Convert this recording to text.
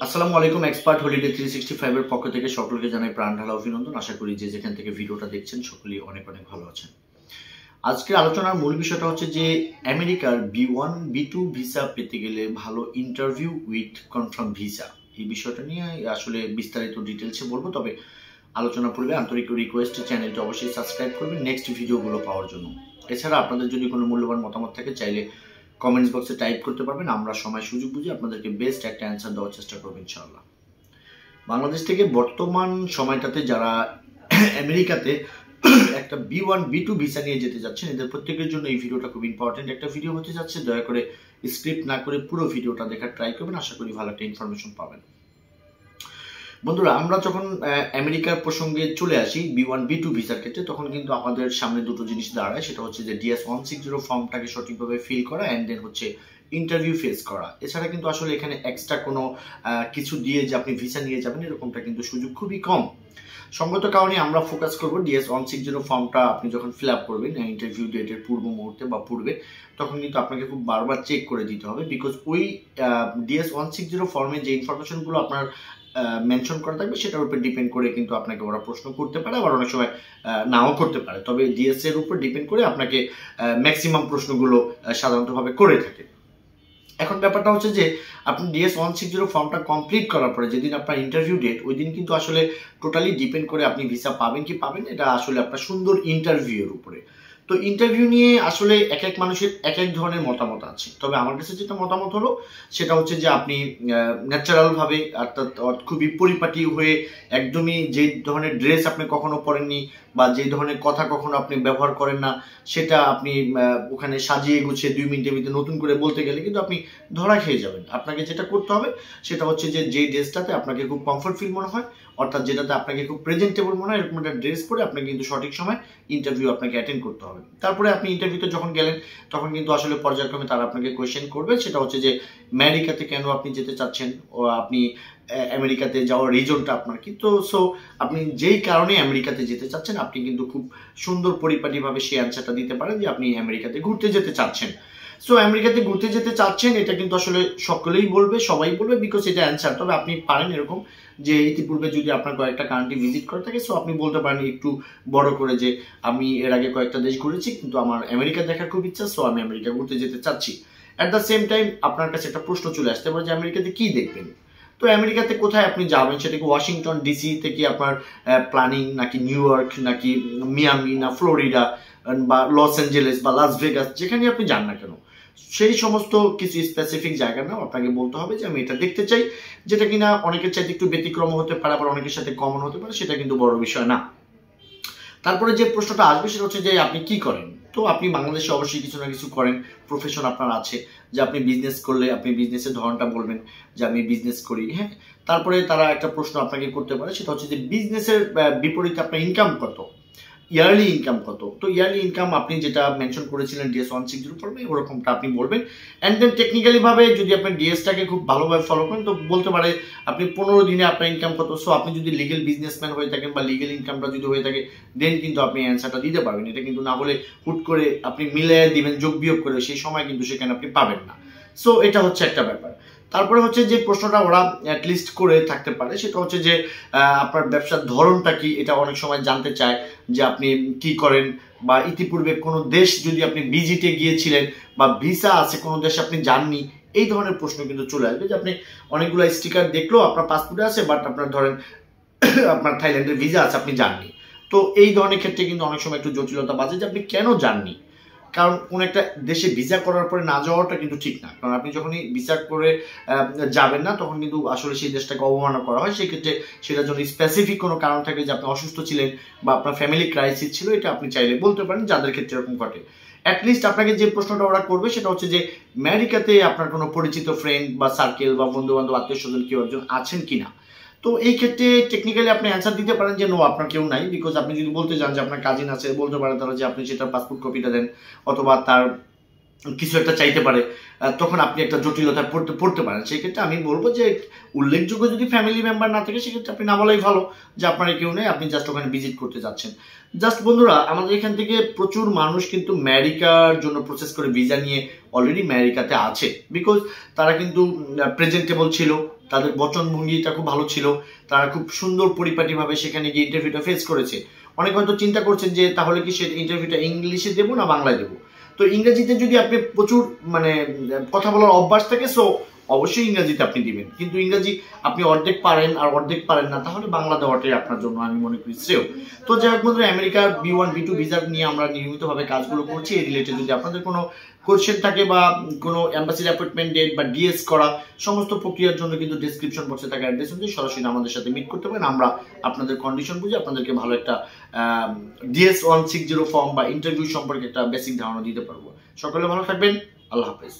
আসসালামু আলাইকুম। Expert holiday 365 এর পক্ষ থেকে সকলকে জানাই প্রাণ ঢালা অভিনন্দন। আশা করি যে যেখান থেকে ভিডিওটা দেখছেন সকলেই অনেক অনেক ভালো আছেন। আজকের আলোচনার মূল বিষয়টা হচ্ছে যে আমেরিকার B1 B2 ভিসা পেতে গেলে ভালো ইন্টারভিউ উইথ কনফার্ম ভিসা, এই বিষয়টা নিয়ে আসলে বিস্তারিত ডিটেলসে বলবো। তবে আলোচনা পূর্বে আন্তরিক রিকোয়েস্ট, চ্যানেলটি অবশ্যই সাবস্ক্রাইব করবেন নেক্সট ভিডিওগুলো পাওয়ার জন্য। এছাড়া আপনাদের যদি কোনো মূল্যবান মতামত থাকে চাইলে কমেন্টস বক্সে টাইপ করতে পারবেন। আমরা সময় সুযোগ বুঝে আপনাদেরকে বেস্ট একটা অ্যান্সার দেওয়ার চেষ্টা করবো ইনশাআল্লাহ। বাংলাদেশ থেকে বর্তমান সময়টাতে যারা আমেরিকাতে একটা B1 B2 ভিসা নিয়ে যেতে যাচ্ছেন, এদের প্রত্যেকের জন্য এই ভিডিওটা খুব ইম্পর্টেন্ট একটা ভিডিও হতে যাচ্ছে। দয়া করে স্ক্রিপ্ট না করে পুরো ভিডিওটা দেখার ট্রাই করবেন, আশা করি ভালো একটা ইনফরমেশন পাবেন। বন্ধুরা, আমরা যখন আমেরিকার প্রসঙ্গে চলে আসি B1 B2 ভিসার ক্ষেত্রে, তখন কিন্তু আমাদের সামনে দুটো জিনিস দাঁড়ায়। সেটা হচ্ছে যে DS-160 ফর্মটাকে সঠিকভাবে ফিল করা অ্যান্ড দেন হচ্ছে ইন্টারভিউ ফেস করা। এছাড়া কিন্তু আসলে এখানে এক্সট্রা কোনো কিছু দিয়ে যে আপনি ভিসা নিয়ে যাবেন এরকমটা কিন্তু সুযোগ খুবই কম। সঙ্গত কারণে আমরা ফোকাস করব DS-160 ফর্মটা আপনি যখন ফিল আপ করবেন ইন্টারভিউ ডেটের পূর্ব মুহূর্তে বা পূর্বে, তখন কিন্তু আপনাকে খুব বারবার চেক করে দিতে হবে। বিকজ ওই DS-160 ফর্মে যে ইনফরমেশনগুলো আপনার মেনশন করা থাকবে সেটার উপর ডিপেন্ড করে কিন্তু আপনাকে ওরা প্রশ্ন করতে পারে, আবার অনেক সময় নাও করতে পারে। তবে ডিএস এর উপর ডিপেন্ড করে আপনাকে ম্যাক্সিমাম প্রশ্নগুলো সাধারণতভাবে করে থাকে। এখন ব্যাপারটা হচ্ছে যে আপনি DS-160 ফর্মটা কমপ্লিট করার পরে যেদিন আপনার ইন্টারভিউ ডেট, ওই দিন কিন্তু আসলে টোটালি ডিপেন্ড করে আপনি ভিসা পাবেন কি পাবেন, এটা আসলে আপনার সুন্দর ইন্টারভিউর উপরে। তো ইন্টারভিউ নিয়ে আসলে এক এক মানুষের এক এক ধরনের মতামত আছে। তবে আমার কাছে যেটা মতামত হলো সেটা হচ্ছে যে আপনি ন্যাচারালভাবে, অর্থাৎ খুবই পরিপাটি হয়ে, একদমই যে ধরনের ড্রেস আপনি কখনো পরেননি বা যে ধরনের কথা কখনো আপনি ব্যবহার করেন না, সেটা আপনি ওখানে সাজিয়ে গুছিয়ে 2 মিনিটের ভিতরে নতুন করে বলতে গেলে কিন্তু আপনি ধরা খেয়ে যাবেন। আপনাকে যেটা করতে হবে সেটা হচ্ছে যে যেই ড্রেসটাতে আপনাকে খুব কমফর্ট ফিল মনে হয়, অর্থাৎ যেটাতে আপনাকে খুব প্রেজেন্টেবল মনে হয়, এরকম একটা ড্রেস পরে আপনাকে কিন্তু সঠিক সময় ইন্টারভিউ আপনাকে অ্যাটেন্ড করতে হবে। তারপরে আপনি ইন্টারভিউতে যখন গেলেন তখন কিন্তু আসলে পর্যায়ক্রমে তারা আপনাকে কোয়েশ্চেন করবে। সেটা হচ্ছে যে আমেরিকাতে কেন আপনি যেতে চাচ্ছেন, ও আপনি আমেরিকাতে যাওয়ার রিজনটা আপনার কি। তো সো আপনি যেই কারণে আমেরিকাতে যেতে চাচ্ছেন আপনি কিন্তু খুব সুন্দর পরিপাটিভাবে সেই অ্যান্সারটা দিতে পারেন যে আপনি আমেরিকাতে ঘুরতে যেতে চাচ্ছেন। সো আমেরিকাতে ঘুরতে যেতে চাচ্ছেন, এটা কিন্তু আসলে সকলেই বলবে, সবাই বলবে, বিকজ এটা অ্যান্সার। তবে আপনি পারেন এরকম যে ইতিপূর্বে যদি আপনার কয়েকটা কান্ট্রি ভিজিট করে থাকে, সো আপনি বলতে পারেন একটু বড় করে যে আমি এর আগে কয়েকটা দেশ ঘুরেছি কিন্তু আমার আমেরিকা দেখার খুব ইচ্ছা, সো আমি আমেরিকা ঘুরতে যেতে চাচ্ছি। অ্যাট দ্য সেম টাইম আপনার কাছে একটা প্রশ্ন চলে আসতে পারে যে আমেরিকাতে কি দেখবেন। তো আমেরিকাতে কোথায় আপনি যাবেন, সেটা কি ওয়াশিংটন ডিসি থেকে আপনার প্ল্যানিং, নাকি নিউ ইয়র্ক, নাকি মিয়ামি, না ফ্লোরিডা, বা লস অ্যাঞ্জেলেস বা লাস ভেগাস, যেখানে আপনি যান না কেন সেই সমস্ত কিছু স্পেসিফিক জায়গার নাম আপনাকে বলতে হবে যে আমি এটা দেখতে চাই, যেটা কিনা অনেকের চাইতে একটু ব্যতিক্রম হতে পারে, আবার অনেকের সাথে কমন হতে পারে, সেটা কিন্তু বড় বিষয় না। তারপরে যে প্রশ্নটা আসবে সেটা হচ্ছে যে আপনি কি করেন। তো আপনি বাংলাদেশে অবশ্যই কিছু না কিছু করেন, প্রফেশন আপনার আছে, যে আপনি বিজনেস করলে আপনি বিজনেসের ধরনটা বলবেন যে আমি বিজনেস করি। হ্যাঁ, তারপরে তারা একটা প্রশ্ন আপনাকে করতে পারে, সেটা হচ্ছে যে বিজনেসের বিপরীতে আপনার ইনকাম কত, ইয়ারলি ইনকাম কত। তো ইয়ারলি ইনকাম আপনি যেটা মেনশন করেছিলেন DS-160 ফর্মে, ওরকমটা আপনি বলবেন। অ্যান্ড দেন টেকনিক্যালি ভাবে যদি আপনি ডিএসটাকে খুব ভালোভাবে ফলো করেন তো বলতে পারে আপনি 15 দিনে আপনার ইনকাম কত। সো আপনি যদি লিগেল বিজনেসম্যান হয়ে থাকেন বা লিগেল ইনকামটা যদি হয়ে থাকে, দেন কিন্তু আপনি অ্যান্সারটা দিতে পারবেন। এটা কিন্তু না হলে হুট করে আপনি মিলিয়ে দিবেন যোগ বিয়োগ করে, সেই সময় কিন্তু সেখানে আপনি পাবেন না। সো এটা হচ্ছে একটা ব্যাপার। তারপরে হচ্ছে যে প্রশ্নটা ওরা অ্যাটলিস্ট করে থাকতে পারে সেটা হচ্ছে যে আপনার ব্যবসার ধরনটা কি, এটা অনেক সময় জানতে চায় যে আপনি কি করেন, বা ইতিপূর্বে কোনো দেশ যদি আপনি ভিজিটে গিয়েছিলেন বা ভিসা আছে কোনো দেশে আপনি যাননি, এই ধরনের প্রশ্ন কিন্তু চলে আসবে। যে আপনি অনেকগুলো স্টিকার দেখলো আপনার পাসপোর্টে আছে, বাট আপনার ধরেন আপনার থাইল্যান্ডের ভিসা আছে, আপনি যাননি। তো এই ধরনের ক্ষেত্রে কিন্তু অনেক সময় একটু জটিলতা বাজে যে আপনি কেন যাননি। কারণ কোন একটা দেশে ভিসা করার পরে না যাওয়াটা কিন্তু ঠিক না। কারণ আপনি যখনই ভিসা করে যাবেন না, তখন কিন্তু আসলে সেই দেশটাকে অবমাননা করা হয়। সেক্ষেত্রে সেটার জন্য স্পেসিফিক কোনো কারণ থাকে যে আপনি অসুস্থ ছিলেন বা আপনার ফ্যামিলি ক্রাইসিস ছিল, এটা আপনি চাইলে বলতে পারেন, যাদের ক্ষেত্রে এরকম ঘটে। অ্যাটলিস্ট আপনাকে যে প্রশ্নটা ওরা করবে সেটা হচ্ছে যে আমেরিকাতে আপনার কোনো পরিচিত ফ্রেন্ড বা সার্কেল বা বন্ধু বান্ধব আত্মীয় স্বজন কেউ একজন আছেন কিনা। তো এই ক্ষেত্রে টেকনিক্যালি আপনি অ্যান্সার দিতে পারেন যে নো, আপনার কেউ নাই। বিকজ আপনি যদি বলতে চান যে আপনার কাজিন আছে, বলতে পারেন তাহলে যে আপনি সেটা পাসপোর্ট কপিটা দেন, অথবা তার কিছু একটা চাইতে পারে, তখন আপনি একটা জটিলতায় পড়তে পারেন। সেক্ষেত্রে আমি বলবো যে উল্লেখযোগ্য যদি ফ্যামিলি মেম্বার না থাকে সেক্ষেত্রে আপনি না বলাই ভালো যে আপনার কেউ নেই, আপনি জাস্ট ওখানে ভিজিট করতে যাচ্ছেন। জাস্ট বন্ধুরা, আমাদের এখান থেকে প্রচুর মানুষ কিন্তু আমেরিকার জন্য প্রসেস করে ভিসা নিয়ে অলরেডি আমেরিকাতে আছে, বিকজ তারা কিন্তু প্রেজেন্টেবল ছিল, তাদের বচনভঙ্গিটা খুব ভালো ছিল, তারা খুব সুন্দর পরিপাটিভাবে সেখানে গিয়ে ইন্টারভিউটা ফেস করেছে। অনেক হয়তো চিন্তা করছেন যে তাহলে কি সে ইন্টারভিউটা ইংলিশে দেবো না বাংলায় দেবো। তো ইংরেজিতে যদি আপনি প্রচুর মানে কথা বলার অভ্যাস থাকে, সো অবশ্যই ইংরেজিতে আপনি দিবেন। কিন্তু ইংরেজি আপনি অর্ধেক পারেন আর অর্ধেক পারেন না, তাহলে বাংলা দেওয়াটাই আপনার জন্য আমি মনে করি শ্রেয়। তো যাই হোক বন্ধুরা, আমেরিকার B1 B2 ভিসা নিয়ে আমরা নিয়মিতভাবে কাজগুলো করছি। এই রিলেটেড যদি আপনাদের কোনো কোয়েশ্চেন থাকে বা কোনো এম্বাসির অ্যাপয়েন্টমেন্ট ডেট বা ডিএস করা সমস্ত প্রক্রিয়ার জন্য কিন্তু ডিসক্রিপশন বক্সে থাকা অ্যাড্রেস অনুযায়ী সরাসরি আমাদের সাথে মিট করতে পারেন। আমরা আপনাদের কন্ডিশন বুঝে আপনাদেরকে ভালো একটা DS 160 ফর্ম বা ইন্টারভিউ সম্পর্কে একটা বেসিক ধারণা দিতে পারবো। সকলে ভালো থাকবেন, আল্লাহ হাফেজ।